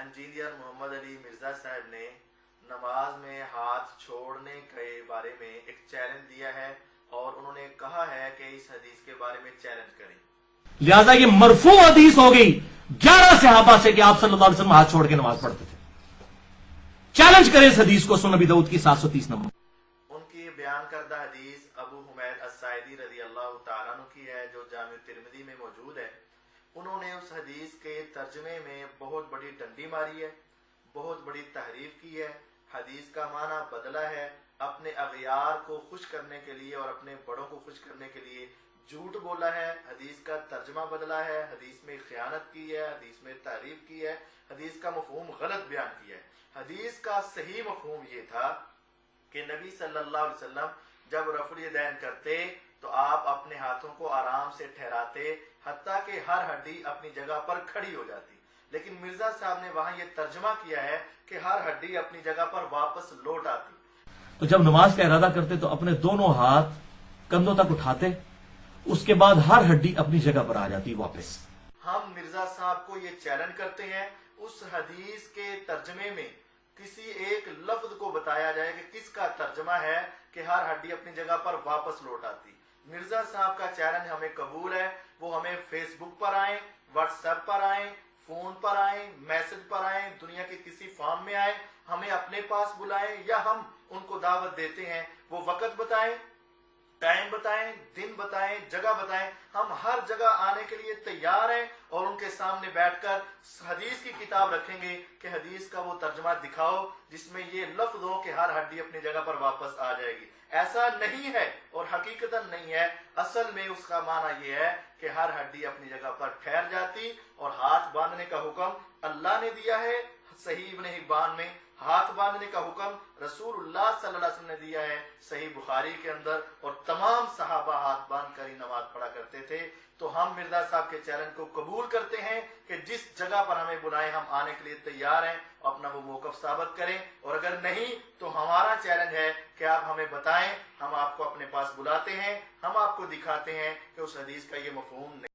Engineer Mohammad Ali Mirza साहब ने नमाज में हाथ छोड़ने के बारे में एक चैलेंज दिया है और उन्होंने कहा है कि इस हदीस के बारे में चैलेंज करें। लिहाजा ये मरफू हदीस हो गई 11 सहाबा से कि आप सल्लल्लाहु अलैहि वसल्लम हाथ छोड़ के नमाज पढ़ते थे। चैलेंज करें इस हदीस को। सुनन नबी दाऊद की 730 नंबर। उनकी बयान करदा हदीस अबू हुमैद अस्साइदी रजी अल्लाह तआला अन्हु की है, जो जामिउ तिरमिजी में मौजूद है। उन्होंने उस हदीस के तर्जमे में बहुत बड़ी डंडी मारी है, बहुत बड़ी तहरीफ की है। हदीस का माना बदला है, अपने अगयार को खुश करने के लिए और अपने बड़ों को खुश करने के लिए झूठ बोला है। हदीस का तर्जमा बदला है, हदीस में खयानत की है, हदीस में तारीफ की है, हदीस का मफहूम गलत बयान किया है। हदीस का सही मफहूम ये था कि नबी सल्लल्लाहु अलैहि वसल्लम जब रफुल यदैन करते तो आप अपने हाथों को आराम से ठहराते, हत्ता कि हर हड्डी अपनी जगह पर खड़ी हो जाती। लेकिन मिर्जा साहब ने वहां ये तर्जमा किया है कि हर हड्डी अपनी जगह पर वापस लौट आती। तो जब नमाज का इरादा करते तो अपने दोनों हाथ कंधों तक उठाते, उसके बाद हर हड्डी अपनी जगह पर आ जाती वापस। हम मिर्जा साहब को ये चैलेंज करते हैं, उस हदीस के तर्जमे में किसी एक लफ्ज को बताया जाए कि किसका तर्जमा है कि हर हड्डी अपनी जगह पर वापस लौट आती। मिर्जा साहब का चैलेंज हमें कबूल है। वो हमें फेसबुक पर आए, व्हाट्सएप पर आए, फोन पर आए, मैसेज पर आए, दुनिया के किसी फॉर्म में आए, हमें अपने पास बुलाएं या हम उनको दावत देते हैं। वो वक्त बताएं, टाइम बताएं, दिन बताएं, जगह बताएं, हम हर जगह आने के लिए तैयार हैं और उनके सामने बैठकर हदीस की किताब रखेंगे कि हदीस का वो तर्जमा दिखाओ जिसमें ये लफ्ज हो कि हर हड्डी अपनी जगह पर वापस आ जाएगी। ऐसा नहीं है और हकीकतन नहीं है। असल में उसका माना ये है कि हर हड्डी अपनी जगह पर ठहर जाती और हाथ बांधने का हुक्म अल्लाह ने दिया है। सही इब्न हिब्बान में हाथ बांधने का हुक्म रसूलुल्लाह सल्लल्लाहु अलैहि वसल्लम ने दिया है, सही बुखारी के अंदर, और तमाम सहाबा हाथ बांध कर ही नमाज पढ़ा करते थे। तो हम मिर्जा साहब के चैलेंज को कबूल करते हैं कि जिस जगह पर हमें बुलाएं हम आने के लिए तैयार हैं, अपना वो मौकफ साबित करें। और अगर नहीं तो हमारा चैलेंज है कि आप हमें बताएं, हम आपको अपने पास बुलाते हैं, हम आपको दिखाते हैं कि उस हदीस का ये मफहूम नहीं।